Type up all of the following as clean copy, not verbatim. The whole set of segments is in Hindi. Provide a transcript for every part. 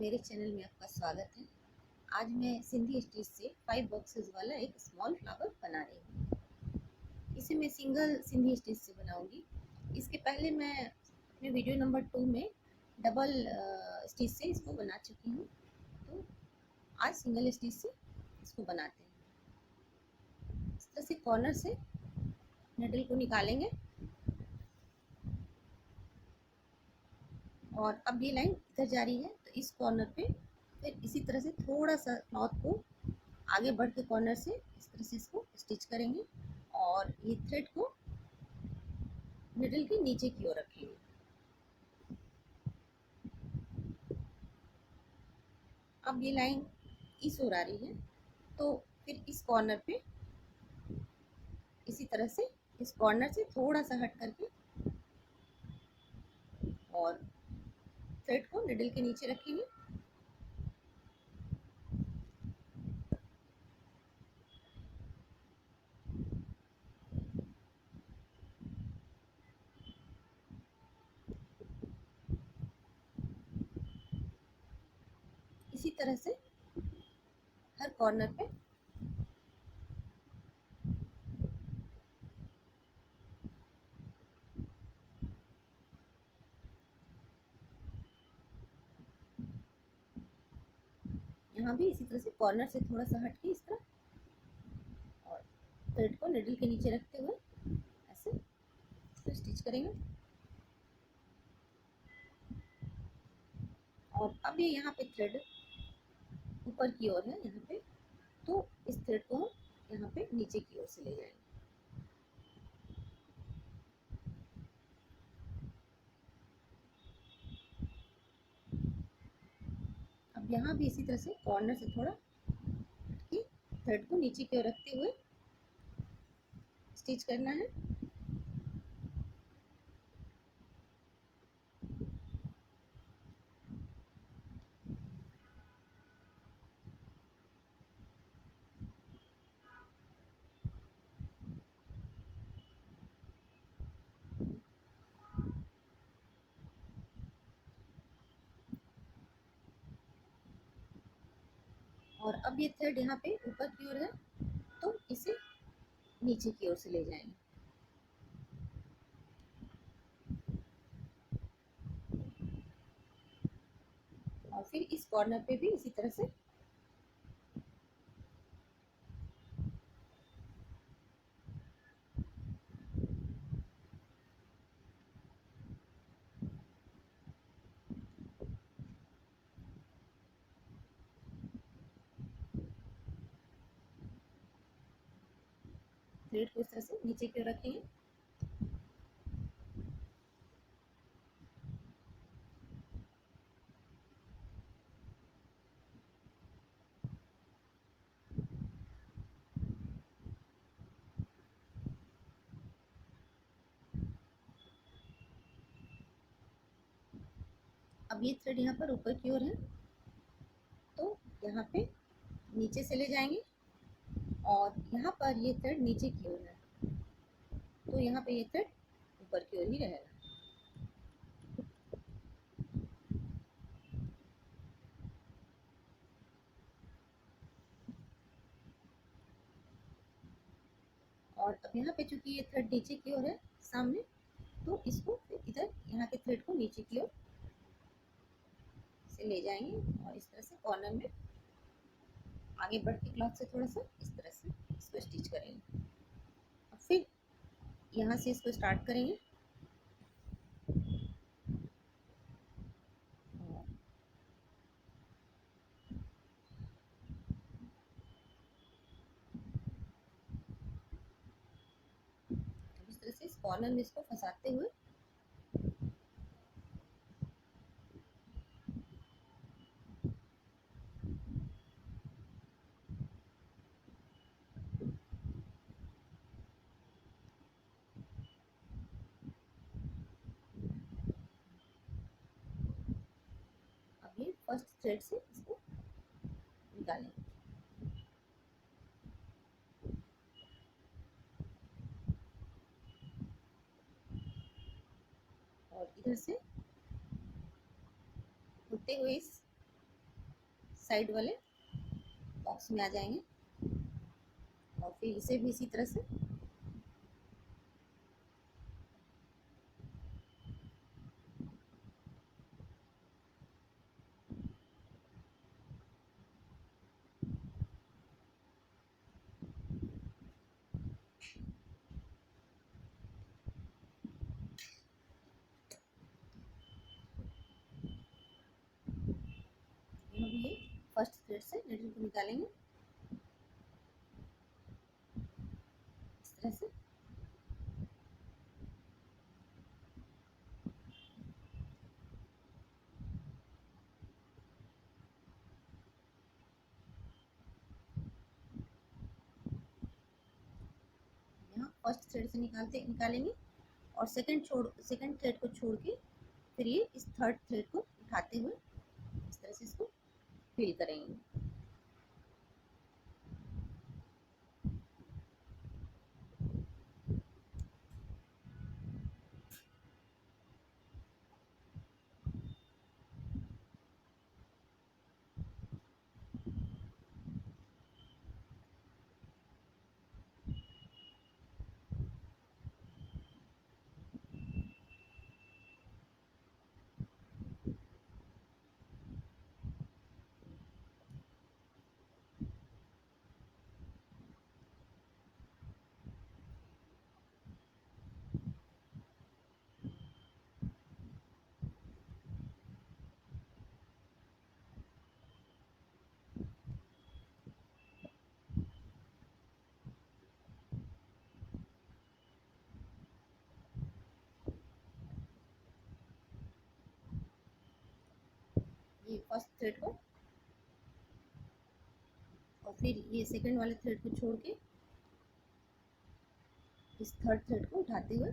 मेरे चैनल में आपका स्वागत है। आज मैं सिंधी स्टिच से 5 बॉक्सेस वाला एक स्मॉल फ्लावर बना रही हूँ। इसे मैं सिंगल सिंधी स्टिच से बनाऊंगी। इसके पहले मैं अपने वीडियो नंबर 2 में डबल स्टिच से इसको बना चुकी हूँ। तो आज सिंगल स्टिच से इसको बनाते हैं। इस तरह से कॉर्नर से निडल को निकालेंगे और अब ये लाइन इधर जा रही है, तो इस कॉर्नर पे फिर इसी तरह से थोड़ा सा क्लॉथ को आगे बढ़ के कॉर्नर से इस तरह से इसको स्टिच करेंगे और ये थ्रेड को निडल के नीचे की ओर रखेंगे। अब ये लाइन इस ओर आ रही है, तो फिर इस कॉर्नर पे इसी तरह से इस कॉर्नर से थोड़ा सा हट करके और थ्रेड को निडल के नीचे रखेंगे। इसी तरह से हर कॉर्नर पे यहाँ भी इसी तरह से कॉर्नर से थोड़ा सा हट के इस तरह और थ्रेड को निडल के नीचे रखते हुए ऐसे तो स्टिच करेंगे। और अब ये यहाँ पे थ्रेड ऊपर की ओर है यहाँ पे, तो इस थ्रेड को हम यहाँ पे नीचे की ओर से ले जाएंगे। अब यहाँ भी इसी तरह से कॉर्नर से थोड़ा हटके थ्रेड को नीचे की ओर रखते हुए स्टिच करना है। और अब ये थ्रेड यहाँ पे ऊपर की ओर है, तो इसे नीचे की ओर से ले जाएंगे। और फिर इस कॉर्नर पे भी इसी तरह से थ्रेड को इस तरह से नीचे की ओर रखेंगे। अब ये थ्रेड यहाँ पर ऊपर की ओर है, तो यहाँ पे नीचे से ले जाएंगे और यहाँ पर ये थ्रेड नीचे की ओर है, तो यहाँ पे ये थ्रेड ऊपर की ओर ही रहेगा। और अब यहाँ पे चूंकि ये थ्रेड नीचे की ओर है सामने, तो इसको फिर इधर यहाँ के थ्रेड को नीचे की ओर से ले जाएंगे और इस तरह से कॉर्नर में आगे बढ़ के क्लॉथ से थोड़ा सा इस तरह से इसको स्टिच करेंगे। और फिर यहाँ से इसको स्टार्ट करेंगे और इस तरह से इस कॉर्नर में इसको फंसाते हुए अब ये फर्स्ट थ्रेड से इसको निकालेंगे। और इधर से होते हुए इस साइड वाले बॉक्स में आ जाएंगे और फिर इसे भी इसी तरह से यहाँ भी ये फर्स्ट थ्रेड से नीडल को निकालेंगे इस तरह से। यहाँ फर्स्ट थ्रेड से निकालेंगे और सेकंड थ्रेड को छोड़ के फिर ये इस थर्ड थ्रेड को उठाते हुए इस तरह से इसको फिल करेंगे। ये फर्स्ट थ्रेड को और फिर ये सेकंड वाले थ्रेड को छोड़ के इस थर्ड थ्रेड को उठाते हुए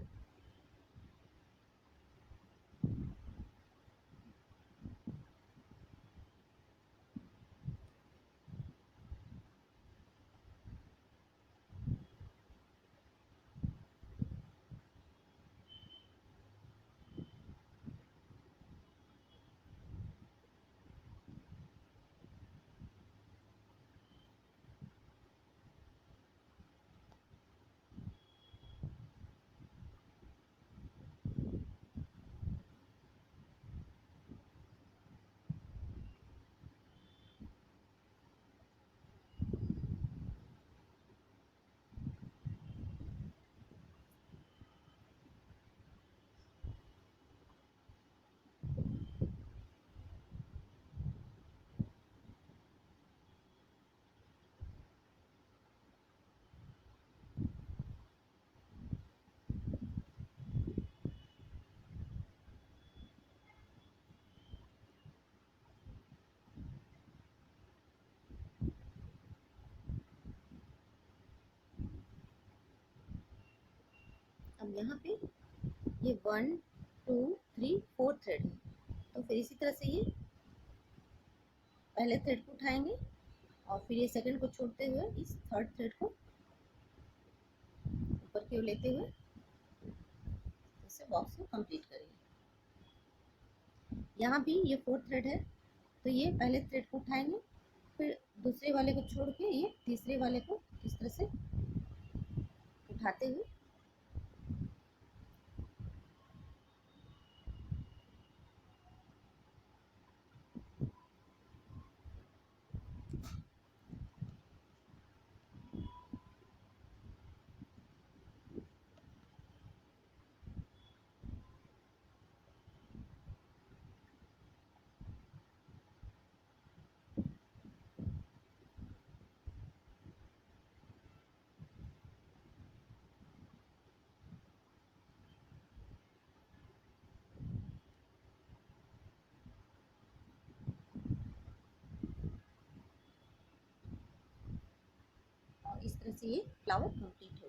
अब यहाँ पे ये 1 2 3 4 थ्रेड है, तो फिर इसी तरह से ये पहले थ्रेड को उठाएंगे और फिर ये सेकंड को छोड़ते हुए इस थर्ड थ्रेड को ऊपर की ओर लेते हुए इसे बॉक्स को कंप्लीट करेंगे। यहाँ भी ये फोर्थ थ्रेड है, तो ये पहले थ्रेड को उठाएंगे फिर दूसरे वाले को छोड़ के ये तीसरे वाले को इस तरह से उठाते हुए और इस तरह से ये फ्लावर कंप्लीट हो